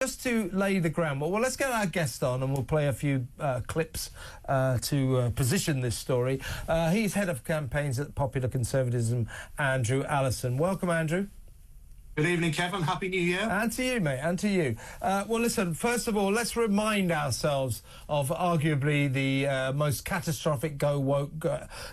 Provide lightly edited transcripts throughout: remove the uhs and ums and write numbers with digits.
just to lay the groundwork, well, let's get our guest on and we'll play a few clips to position this story. He's head of campaigns at Popular Conservatism, Andrew Allison. Welcome, Andrew. Good evening, Kevin. Happy New Year. And to you, mate, and to you. Well, listen, first of all, let's remind ourselves of arguably the most catastrophic go woke,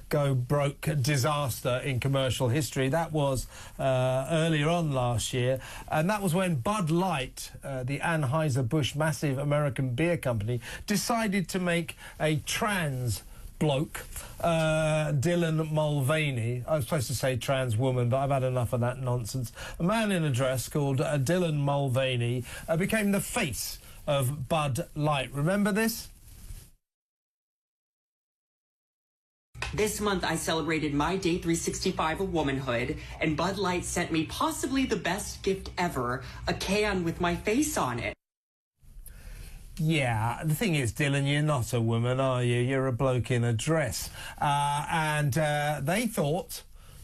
go broke disaster in commercial history. That was earlier on last year, and that was when Bud Light, the Anheuser-Busch massive American beer company, decided to make a trans bloke, Dylan Mulvaney. I was supposed to say trans woman, but I've had enough of that nonsense. A man in a dress called Dylan Mulvaney became the face of Bud Light. Remember this? This month, I celebrated my day 365 of womanhood, and Bud Light sent me possibly the best gift ever, a can with my face on it. Yeah, the thing is, Dylan, you're not a woman, are you? You're a bloke in a dress.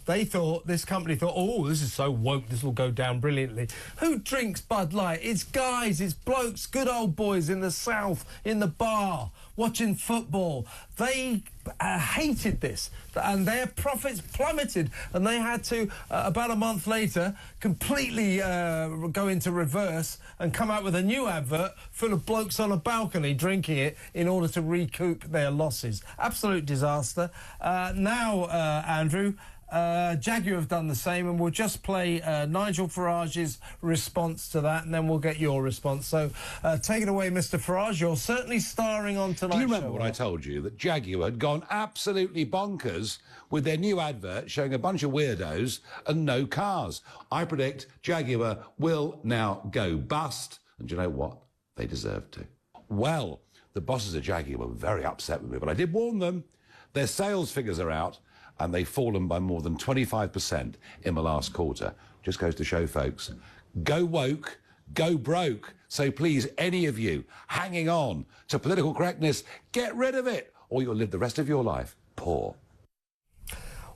This company thought, oh, this is so woke, this will go down brilliantly. Who drinks Bud Light? It's guys, it's blokes, good old boys in the South, in the bar, watching football. They hated this, and their profits plummeted, and they had to, about a month later, completely go into reverse and come out with a new advert full of blokes on a balcony drinking it in order to recoup their losses. Absolute disaster. Now, Andrew, Jaguar have done the same, and we'll just play Nigel Farage's response to that, and then we'll get your response. So take it away, Mr. Farage. You're certainly starring on Tonight Show. Do you remember when I told you that Jaguar had gone absolutely bonkers with their new advert showing a bunch of weirdos and no cars? I predict Jaguar will now go bust, and do you know what? They deserve to. Well, the bosses of Jaguar were very upset with me, but I did warn them. Their sales figures are out, and they've fallen by more than 25% in the last quarter. Just goes to show, folks, go woke, go broke. So please, any of you hanging on to political correctness, get rid of it, or you'll live the rest of your life poor.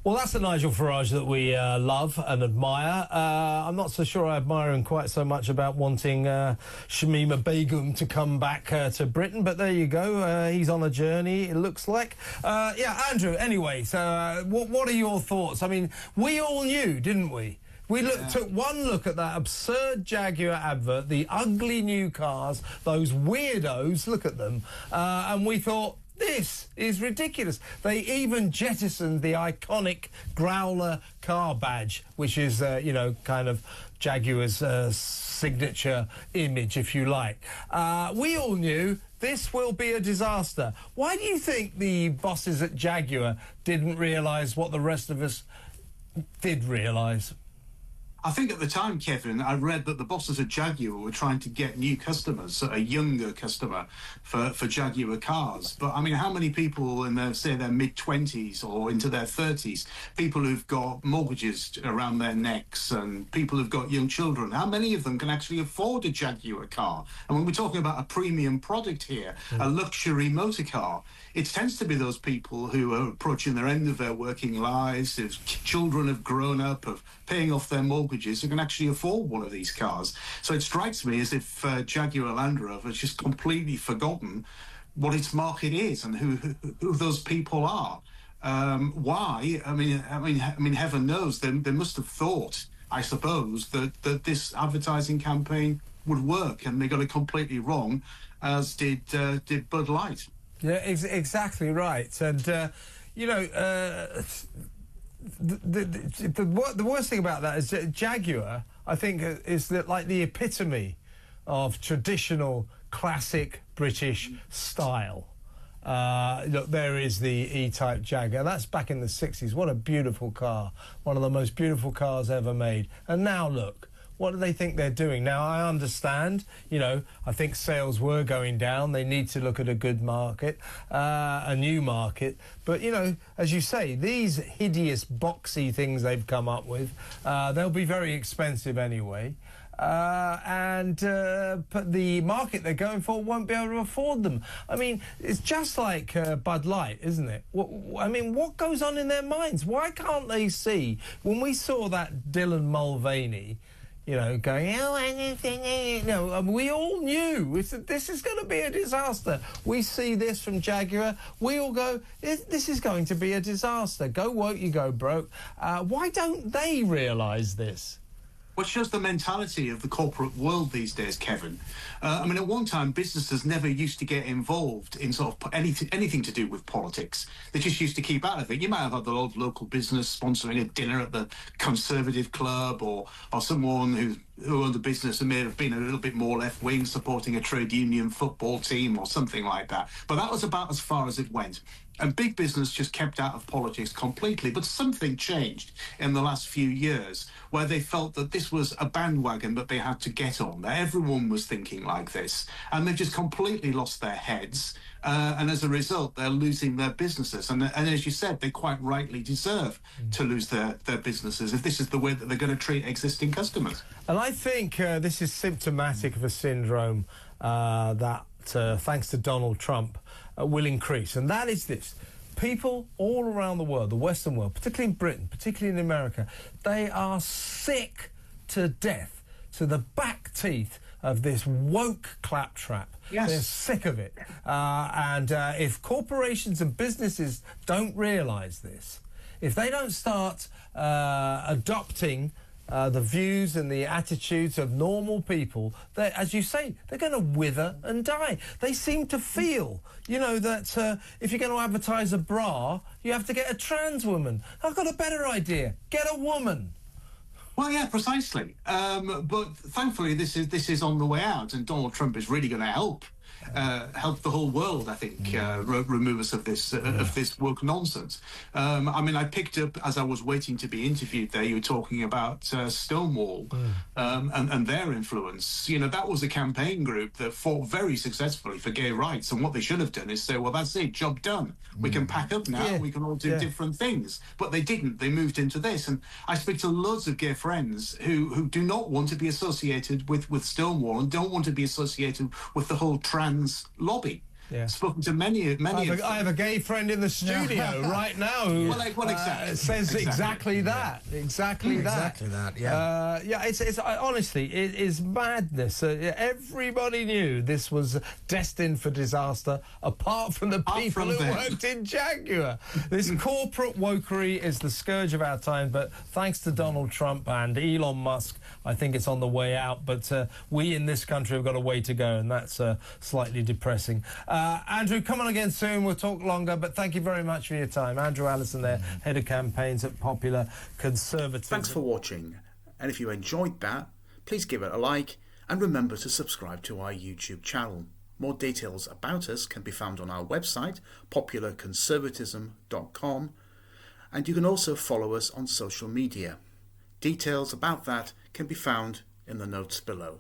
Well, that's the Nigel Farage that we love and admire. I'm not so sure I admire him quite so much about wanting Shamima Begum to come back to Britain, but there you go. He's on a journey, it looks like. Yeah, Andrew, anyway, so what are your thoughts? I mean, we all knew, didn't we? We took one look at that absurd Jaguar advert, the ugly new cars, those weirdos, look at them, and we thought, this is ridiculous. They even jettisoned the iconic Growler car badge, which is, you know, kind of Jaguar's signature image, if you like. We all knew this will be a disaster. Why do you think the bosses at Jaguar didn't realise what the rest of us did realise? I think at the time, Kevin, I read that the bosses at Jaguar were trying to get new customers, a younger customer for Jaguar cars. But I mean, how many people in their, say, their mid-20s or into their 30s, people who've got mortgages around their necks and people who've got young children, how many of them can actually afford a Jaguar car? And when we're talking about a premium product here, a luxury motor car, it tends to be those people who are approaching their end of their working lives, whose children have grown up, of paying off their mortgages, who can actually afford one of these cars. So it strikes me as if Jaguar Land Rover has just completely forgotten what its market is and who those people are. Why? I mean, heaven knows they must have thought, I suppose, that this advertising campaign would work, and they got it completely wrong, as did Bud Light. Yeah, exactly right. And, you know, the worst thing about that is that Jaguar, I think, is like the epitome of traditional, classic British style. Look, there is the E-Type Jaguar. That's back in the 60s. What a beautiful car. One of the most beautiful cars ever made. And now, look. What do they think they're doing? Now, I understand, you know, I think sales were going down. They need to look at a good market, a new market. But, you know, as you say, these hideous, boxy things they've come up with, they'll be very expensive anyway. But the market they're going for won't be able to afford them. I mean, it's just like Bud Light, isn't it? I mean, what goes on in their minds? Why can't they see? When we saw that Dylan Mulvaney, going, oh, anything, we all knew this is going to be a disaster. We see this from Jaguar. We all go, this is going to be a disaster. Go woke, you go broke. Why don't they realise this? What shows the mentality of the corporate world these days, Kevin? At one time, businesses never used to get involved in sort of anything to do with politics. They just used to keep out of it. You might have had the old local business sponsoring a dinner at the Conservative Club, or someone who owned a business and may have been a little bit more left-wing, supporting a trade union football team or something like that. But that was about as far as it went. And big business just kept out of politics completely. But something changed in the last few years where they felt that this was a bandwagon that they had to get on, that everyone was thinking like this. And they've just completely lost their heads. And as a result, they're losing their businesses. And as you said, they quite rightly deserve to lose their businesses if this is the way that they're going to treat existing customers. And I think this is symptomatic of a syndrome that, thanks to Donald Trump, will increase. And that is this. People all around the world, the Western world, particularly in Britain, particularly in America, they are sick to death, to the back teeth of this woke claptrap. Yes. They're sick of it. And if corporations and businesses don't realise this, if they don't start adopting the views and the attitudes of normal people, as you say, they're going to wither and die. They seem to feel, that if you're going to advertise a bra, you have to get a trans woman. I've got a better idea. Get a woman. Well, yeah, precisely. But thankfully, this is on the way out, and Donald Trump is really going to help the whole world, I think, remove us of this woke nonsense. I picked up, as I was waiting to be interviewed there, you were talking about Stonewall and their influence. That was a campaign group that fought very successfully for gay rights, and what they should have done is say, well, that's it, job done. We can pack up now, we can all do different things. But they didn't. They moved into this. And I speak to loads of gay friends who do not want to be associated with Stonewall and don't want to be associated with the whole trans lobby. Yeah. Spoken to many. I have a gay friend in the studio right now who exactly. says exactly that. Exactly that. Yeah. It's honestly, it is madness. Everybody knew this was destined for disaster, apart from the people who worked in Jaguar. This corporate wokery is the scourge of our time, but thanks to Donald Trump and Elon Musk, I think it's on the way out. But we in this country have got a way to go, and that's slightly depressing. Andrew, come on again soon. We'll talk longer, but thank you very much for your time. Andrew Allison there, Head of Campaigns at Popular Conservative. Thanks for watching. And if you enjoyed that, please give it a like and remember to subscribe to our YouTube channel. More details about us can be found on our website, popularconservatism.com, and you can also follow us on social media. Details about that can be found in the notes below.